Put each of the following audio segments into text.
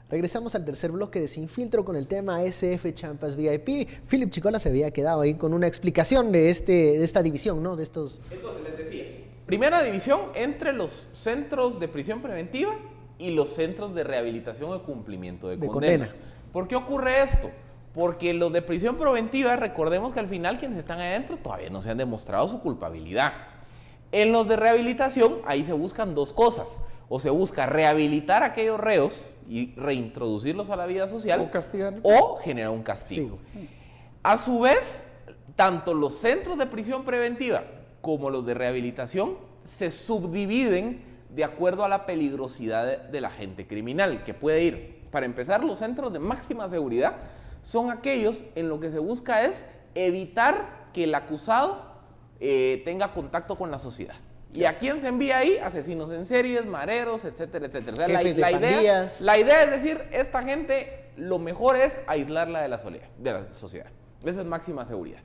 Regresamos al tercer bloque de Sin Filtro con el tema SF Champas VIP. Philip Chicola se había quedado ahí con una explicación de esta división, ¿no? De estos... Entonces, les decía, primera división entre los centros de prisión preventiva y los centros de rehabilitación o cumplimiento de condena. ¿Por qué ocurre esto? Porque los de prisión preventiva, recordemos que al final quienes están adentro todavía no se han demostrado su culpabilidad. En los de rehabilitación, ahí se buscan dos cosas. O se busca rehabilitar a aquellos reos y reintroducirlos a la vida social. O castigar. O generar un castigo. A su vez, tanto los centros de prisión preventiva como los de rehabilitación se subdividen de acuerdo a la peligrosidad del agente criminal, que puede ir. Para empezar, los centros de máxima seguridad son aquellos en lo que se busca es evitar que el acusado tenga contacto con la sociedad. ¿Y a quién se envía ahí? Asesinos en series, mareros, etcétera, etcétera. O sea, la idea es decir, esta gente lo mejor es aislarla de la sociedad. Esa es máxima seguridad.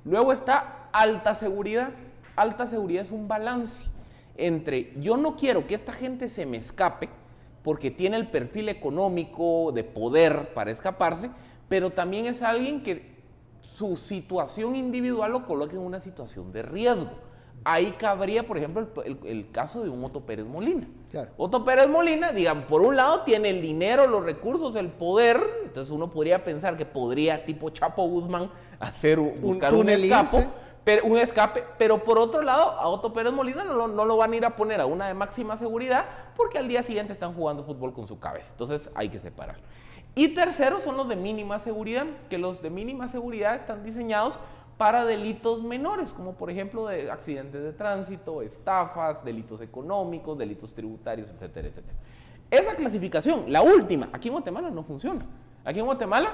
Luego está alta seguridad. Alta seguridad es un balance entre yo no quiero que esta gente se me escape porque tiene el perfil económico de poder para escaparse, pero también es alguien que su situación individual lo coloca en una situación de riesgo. Ahí cabría, por ejemplo, el caso de un Otto Pérez Molina. Claro. Otto Pérez Molina, digan, por un lado tiene el dinero, los recursos, el poder, entonces uno podría pensar que podría, tipo Chapo Guzmán, buscar un escape, pero por otro lado, a Otto Pérez Molina no lo van a ir a poner a una de máxima seguridad porque al día siguiente están jugando fútbol con su cabeza. Entonces hay que separar. Y tercero son los de mínima seguridad, que los de mínima seguridad están diseñados para delitos menores, como por ejemplo de accidentes de tránsito, estafas, delitos económicos, delitos tributarios, etcétera, etcétera. Esa clasificación, la última, aquí en Guatemala no funciona. Aquí en Guatemala,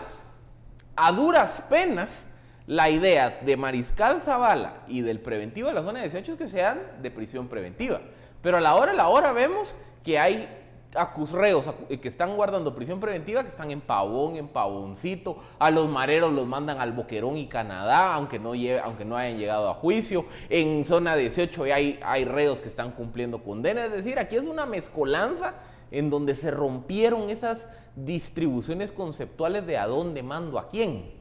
a duras penas, la idea de Mariscal Zavala y del preventivo de la zona 18 es que sean de prisión preventiva. Pero a la hora vemos que hay acusreos que están guardando prisión preventiva, que están en Pavón, en Pavoncito, a los mareros los mandan al Boquerón y Canadá, aunque no hayan llegado a juicio. En zona 18 hay reos que están cumpliendo condena, es decir, aquí es una mezcolanza en donde se rompieron esas distribuciones conceptuales de a dónde mando a quién.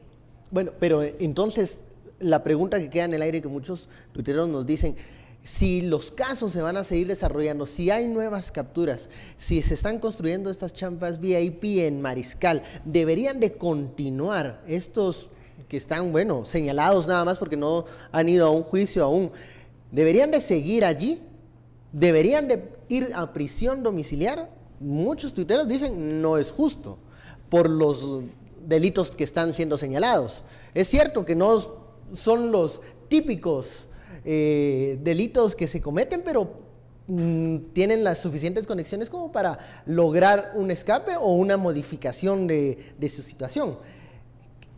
Bueno, pero entonces la pregunta que queda en el aire, que muchos tuiteros nos dicen, si los casos se van a seguir desarrollando, si hay nuevas capturas, si se están construyendo estas champas VIP en Mariscal, ¿deberían de continuar estos que están, señalados nada más porque no han ido a un juicio aún? ¿Deberían de seguir allí? ¿Deberían de ir a prisión domiciliar? Muchos tuiteros dicen no es justo por los delitos que están siendo señalados. Es cierto que no son los típicos delitos que se cometen, pero tienen las suficientes conexiones como para lograr un escape o una modificación de su situación.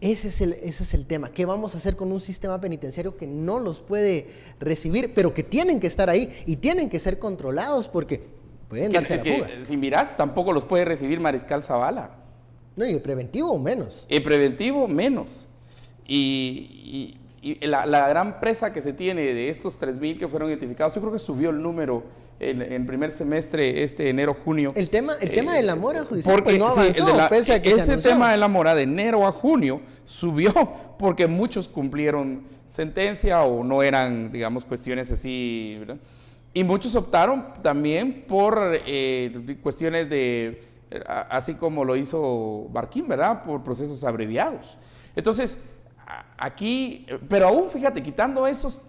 Ese es el tema. ¿Qué vamos a hacer con un sistema penitenciario que no los puede recibir, pero que tienen que estar ahí y tienen que ser controlados porque pueden darse la fuga? Si miras, tampoco los puede recibir Mariscal Zavala. No, y el preventivo menos. El preventivo menos. Y la gran presa que se tiene de estos 3,000 que fueron identificados, yo creo que subió el número en primer semestre, enero-junio. El tema de la mora judicial porque no avanzó, pese a que ese tema de la mora de enero a junio subió porque muchos cumplieron sentencia o no eran, digamos, cuestiones así, ¿verdad? Y muchos optaron también por cuestiones de, así como lo hizo Barquín, ¿verdad? Por procesos abreviados. Entonces, aquí, pero aún fíjate, quitando esos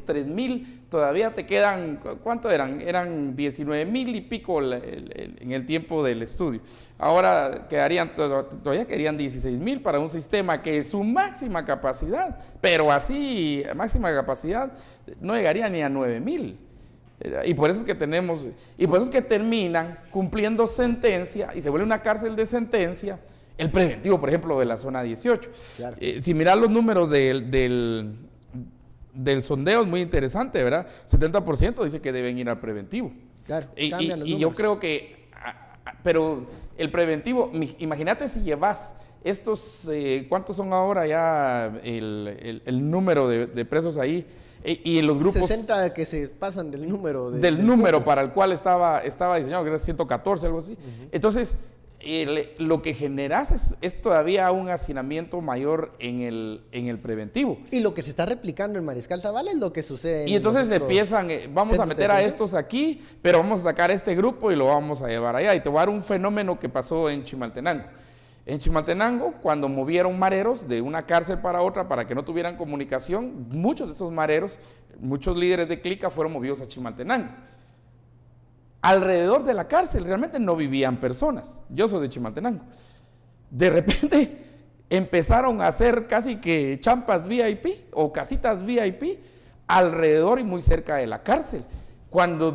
3,000, todavía te quedan, ¿cuánto eran? Eran 19,000 y pico en el tiempo del estudio. Ahora todavía quedarían 16,000 para un sistema que es su máxima capacidad, pero así, máxima capacidad, no llegaría ni a 9,000. Y por eso es que terminan cumpliendo sentencia y se vuelve una cárcel de sentencia. El preventivo, por ejemplo, de la zona 18. Claro. Si miras los números del sondeo, es muy interesante, ¿verdad? 70% dice que deben ir al preventivo. Claro, y yo creo que, pero el preventivo, imagínate si llevas estos, ¿cuántos son ahora ya el número de presos ahí? Y en los grupos 60 que se pasan del número del número para el cual estaba diseñado, que era 114, algo así. Entonces, lo que generas es todavía un hacinamiento mayor en el preventivo. Y lo que se está replicando en Mariscal Zavala es lo que sucede en Y entonces empiezan, vamos a meter a estos aquí, pero vamos a sacar este grupo y lo vamos a llevar allá. Y te voy a dar un fenómeno que pasó en Chimaltenango. En Chimaltenango, cuando movieron mareros de una cárcel para otra para que no tuvieran comunicación, muchos de esos mareros, muchos líderes de clica fueron movidos a Chimaltenango. Alrededor de la cárcel realmente no vivían personas. Yo soy de Chimaltenango. De repente empezaron a hacer casi que champas VIP o casitas VIP alrededor y muy cerca de la cárcel. Cuando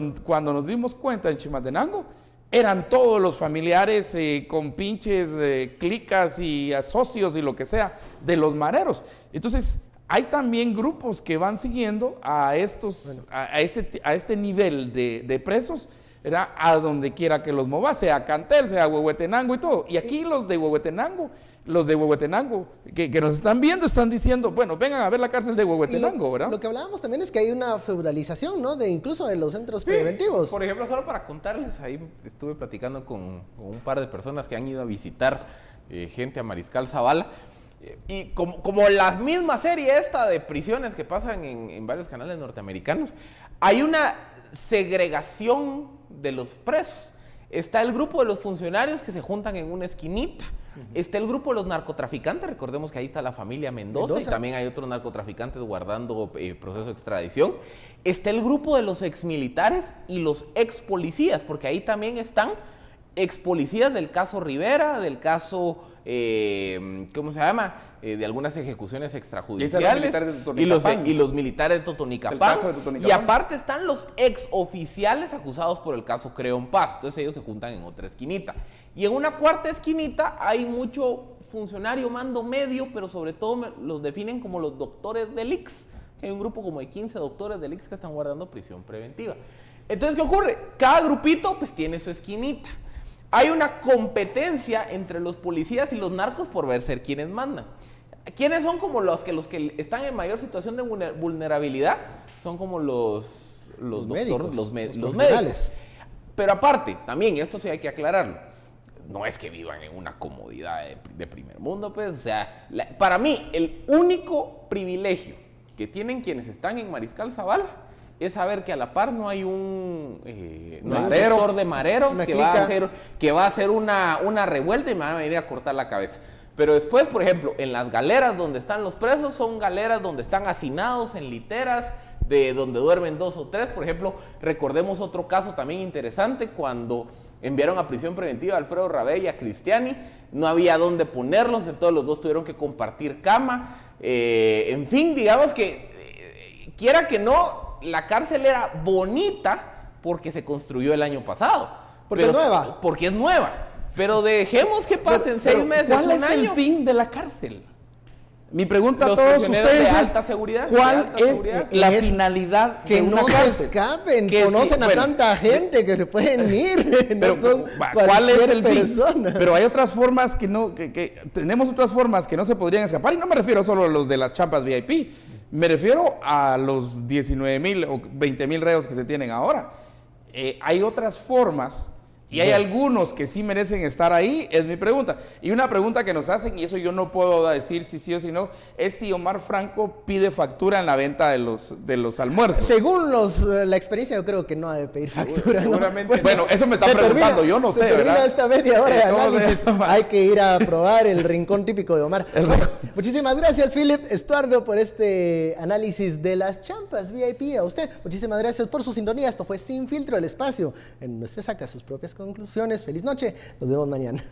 nos dimos cuenta en Chimaltenango, eran todos los familiares con pinches clicas y socios y lo que sea de los mareros. Entonces, hay también grupos que van siguiendo a este nivel de presos, era a donde quiera que los mueva, sea Cantel, sea Huehuetenango y todo. Y aquí los de Huehuetenango, que nos están viendo, están diciendo, bueno, vengan a ver la cárcel de Huehuetenango, ¿verdad? Lo que hablábamos también es que hay una feudalización, ¿no? Incluso de los centros preventivos. Por ejemplo, solo para contarles, ahí estuve platicando con un par de personas que han ido a visitar gente a Mariscal Zavala. Y como la misma serie esta de prisiones que pasan en varios canales norteamericanos, hay una segregación de los presos. Está el grupo de los funcionarios que se juntan en una esquinita. Está el grupo de los narcotraficantes, recordemos que ahí está la familia Mendoza. Y también hay otros narcotraficantes guardando proceso de extradición. Está el grupo de los exmilitares y los expolicías, porque ahí también están expolicías del caso Rivera, del caso, ¿cómo se llama? De algunas ejecuciones extrajudiciales. Y los militares de Totonicapán. Y aparte están los exoficiales acusados por el caso Creón Paz. Entonces ellos se juntan en otra esquinita. Y en una cuarta esquinita hay mucho funcionario mando medio, pero sobre todo los definen como los doctores del IX. Hay un grupo como de 15 doctores del IX que están guardando prisión preventiva. Entonces, ¿qué ocurre? Cada grupito pues tiene su esquinita. Hay una competencia entre los policías y los narcos por ser quienes mandan. ¿Quiénes son como los que están en mayor situación de vulnerabilidad? Son como los doctores, los médicos. Pero aparte, también, esto sí hay que aclararlo, no es que vivan en una comodidad de primer mundo, pues, o sea, para mí, el único privilegio que tienen quienes están en Mariscal Zavala es saber que a la par no hay un sector de mareros que va a hacer una revuelta y me van a venir a cortar la cabeza. Pero después, por ejemplo, en las galeras donde están los presos, son galeras donde están hacinados en literas, de donde duermen 2 o 3. Por ejemplo, recordemos otro caso también interesante, cuando enviaron a prisión preventiva a Alfredo Rabé y a Cristiani, no había dónde ponerlos, entonces los dos tuvieron que compartir cama. En fin, digamos que, quiera que no, la cárcel era bonita porque se construyó el año pasado. Porque es nueva. Porque es nueva. Pero dejemos que pasen 6 meses, ¿cuál es el fin de la cárcel? Mi pregunta a todos ustedes de es, alta seguridad, ¿cuál es la finalidad que de una no cárcel? se escapen, conocen a tanta gente que se pueden ir, pero, no son ¿cuál es el persona. fin? Pero hay otras formas que tenemos otras formas que no se podrían escapar, y no me refiero solo a los de las champas VIP, me refiero a los 19,000 o 20,000 reos que se tienen ahora. Hay otras formas. Y hay algunos que sí merecen estar ahí, es mi pregunta. Y una pregunta que nos hacen, y eso yo no puedo decir si sí o si no, es si Omar Franco pide factura en la venta de los almuerzos. Según la experiencia, yo creo que no ha de pedir factura. Seguramente. Bueno, eso me están preguntando, yo no sé, ¿verdad? Esta media hora de análisis. Hay que ir a probar el rincón típico de Omar. Muchísimas gracias, Philip Estuardo, por este análisis de las champas VIP. A usted, muchísimas gracias por su sintonía. Esto fue Sin Filtro, el espacio en donde usted saca sus propias conclusiones. Feliz noche, nos vemos mañana.